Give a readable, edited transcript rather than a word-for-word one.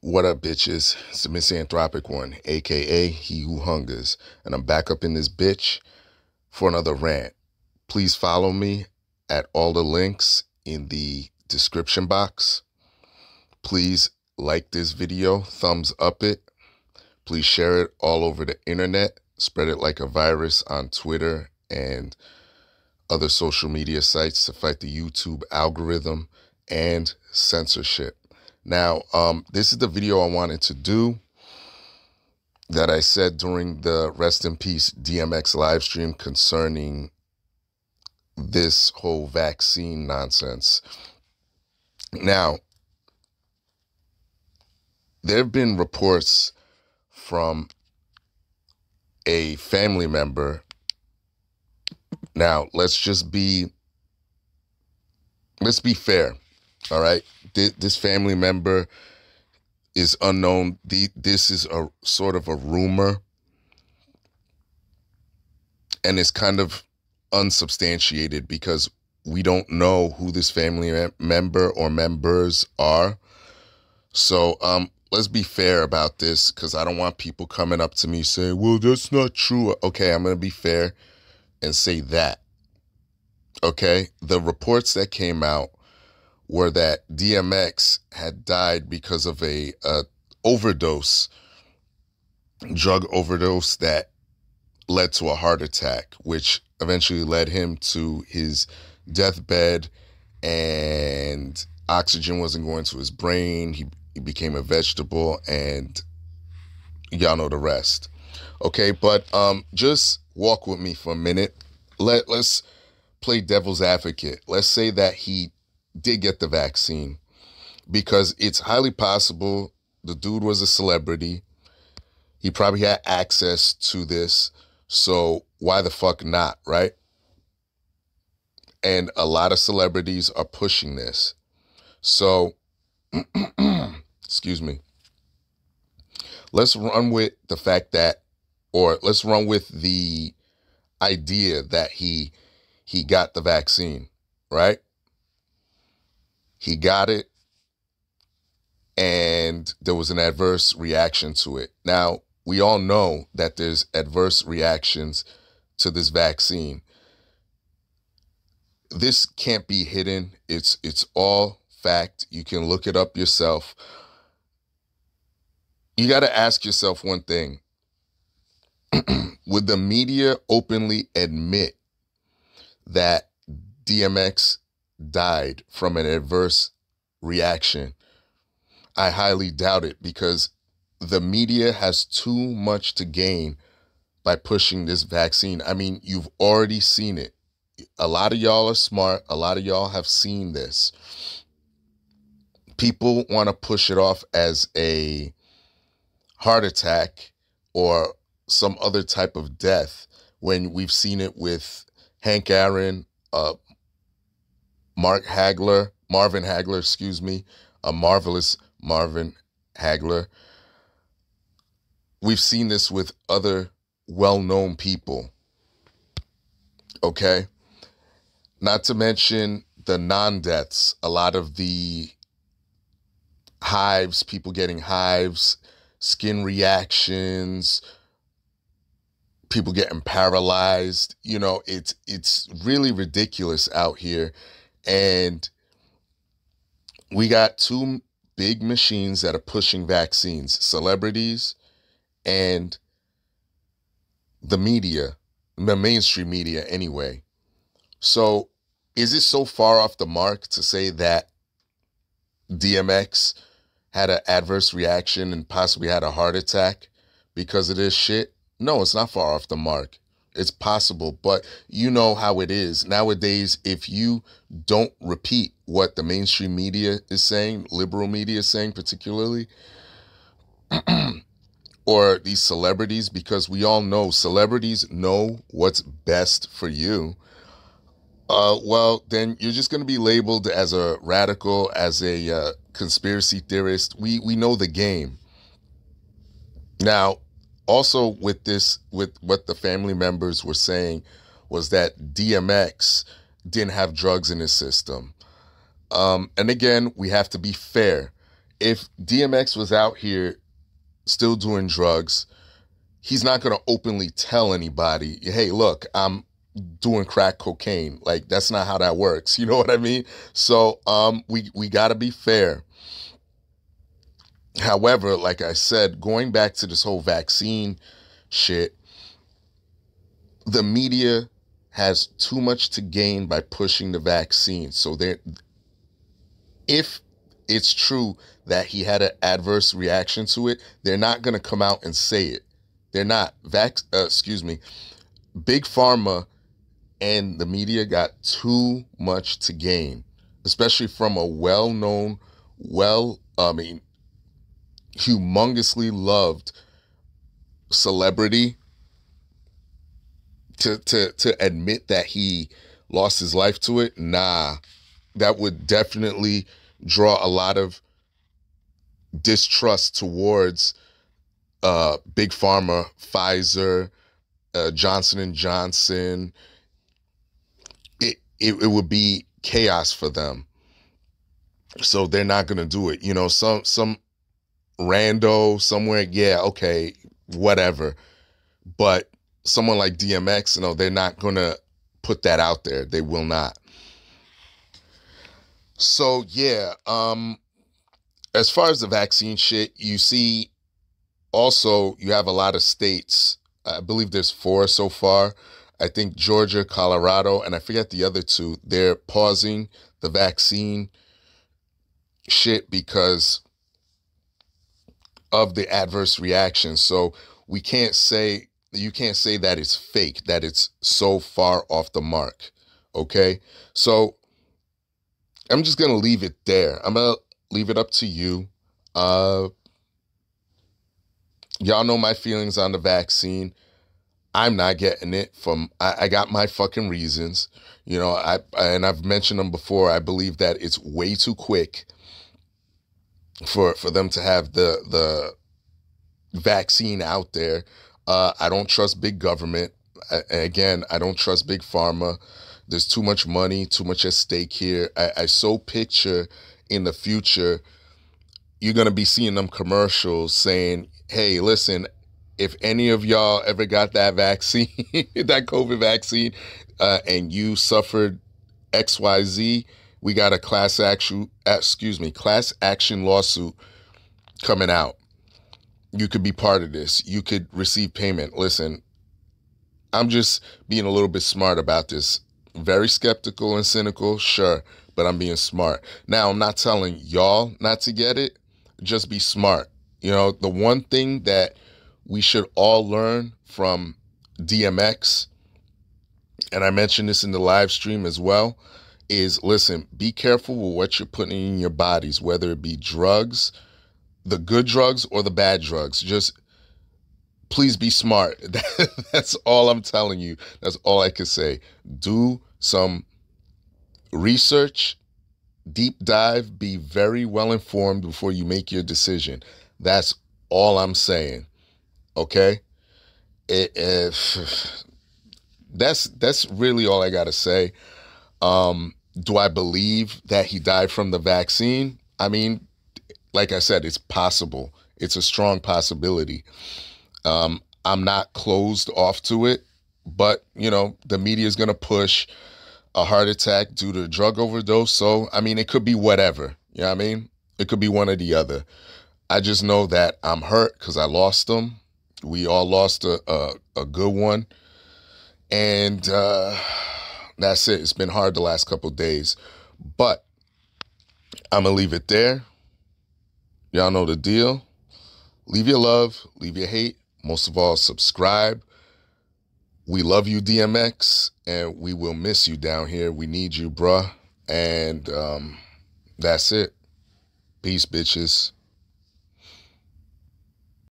What up, bitches? It's the misanthropic one, aka He Who Hungers, and I'm back up in this bitch for another rant. Please follow me at all the links in the description box. Please like this video, thumbs up it. Please share it all over the internet. Spread it like a virus on Twitter and other social media sites to fight the YouTube algorithm and censorship. Now, this is the video I wanted to do that I said during the Rest in Peace DMX live stream concerning this whole vaccine nonsense. Now, there have been reports from a family member. Now, let's be fair, all right? This family member is unknown. This is a sort of a rumor, and it's kind of unsubstantiated because we don't know who this family member or members are. So let's be fair about this, because I don't want people coming up to me saying, well, that's not true. Okay, I'm going to be fair and say that. Okay, the reports that came out were that DMX had died because of a drug overdose that led to a heart attack, which eventually led him to his deathbed, and oxygen wasn't going to his brain. He became a vegetable, and y'all know the rest. Okay, but just walk with me for a minute. Let's play devil's advocate. Let's say that he did get the vaccine, because it's highly possible the dude was a celebrity. He probably had access to this, so why the fuck not, right? And a lot of celebrities are pushing this. So, excuse me. Let's run with the fact that, or let's run with the idea that he got the vaccine, right? He got it, and there was an adverse reaction to it. Now, we all know that there's adverse reactions to this vaccine. This can't be hidden. It's all fact. You can look it up yourself. You got to ask yourself one thing. Would the media openly admit that DMX died from an adverse reaction? I highly doubt it, because the media has too much to gain by pushing this vaccine. I mean, you've already seen it. A lot of y'all are smart. A lot of y'all have seen this. People want to push it off as a heart attack or some other type of death, when we've seen it with Hank Aaron, Marvin Hagler, excuse me, a marvelous Marvin Hagler. We've seen this with other well-known people, okay? Not to mention the non-deaths, a lot of the hives, people getting hives, skin reactions, people getting paralyzed. You know, it's really ridiculous out here. And we got two big machines that are pushing vaccines: celebrities and the media, the mainstream media anyway. So is it so far off the mark to say that DMX had an adverse reaction and possibly had a heart attack because of this shit? No, it's not far off the mark. It's possible, but you know how it is. Nowadays, if you don't repeat what the mainstream media is saying, liberal media is saying particularly, or these celebrities, because we all know celebrities know what's best for you, well, then you're just going to be labeled as a radical, as a conspiracy theorist. We know the game. Now, also with this, with what the family members were saying, was that DMX didn't have drugs in his system. And again, we have to be fair. If DMX was out here still doing drugs, he's not going to openly tell anybody, hey, look, I'm doing crack cocaine. Like, that's not how that works. You know what I mean? So we got to be fair. However, like I said, going back to this whole vaccine shit, the media has too much to gain by pushing the vaccine. So if it's true that he had an adverse reaction to it, they're not going to come out and say it. They're not. Big Pharma and the media got too much to gain, especially from a well-known, humongously loved celebrity to admit that he lost his life to it. Nah, that would definitely draw a lot of distrust towards Big Pharma, Pfizer, Johnson and Johnson. It would be chaos for them. So they're not gonna do it. You know, some rando somewhere, yeah, okay, whatever. But someone like DMX, they're not gonna put that out there. They will not. So yeah, as far as the vaccine shit, you see, also you have a lot of states. I believe there's 4 so far. I think Georgia, Colorado, and I forget the other 2. They're pausing the vaccine shit because of the adverse reactions. So you can't say that it's fake, that it's so far off the mark. Okay? So I'm just going to leave it there. I'm going to leave it up to you. Y'all know my feelings on the vaccine. I'm not getting it I got my fucking reasons. You know, and I've mentioned them before. I believe that it's way too quick for them to have the vaccine out there. I don't trust big government. Again, I don't trust big pharma. There's too much money, too much at stake here. I so picture in the future, you're going to be seeing them commercials saying, hey, listen, if any of y'all ever got that vaccine, that COVID vaccine, and you suffered XYZ, we got a class action lawsuit coming out. You could be part of this. You could receive payment. Listen, I'm just being a little bit smart about this. Very skeptical and cynical, sure, but I'm being smart. Now, I'm not telling y'all not to get it. Just be smart. You know, the one thing that we should all learn from DMX, and I mentioned this in the live stream as well, is listen, be careful with what you're putting in your bodies, whether it be drugs, the good drugs or the bad drugs. Just please be smart. That's all I'm telling you. That's all I can say. Do some research, deep dive, be very well informed before you make your decision. That's all I'm saying. Okay? That's really all I got to say. Do I believe that he died from the vaccine? I mean, like I said, it's possible. It's a strong possibility. I'm not closed off to it, but, the media is going to push a heart attack due to a drug overdose. So, I mean, it could be whatever. You know what I mean? It could be one or the other. I just know that I'm hurt because I lost them. We all lost a good one. And that's it. It's been hard the last couple of days. But I'm going to leave it there. Y'all know the deal. Leave your love. Leave your hate. Most of all, subscribe. We love you, DMX, and we will miss you down here. We need you, bruh. And that's it. Peace, bitches.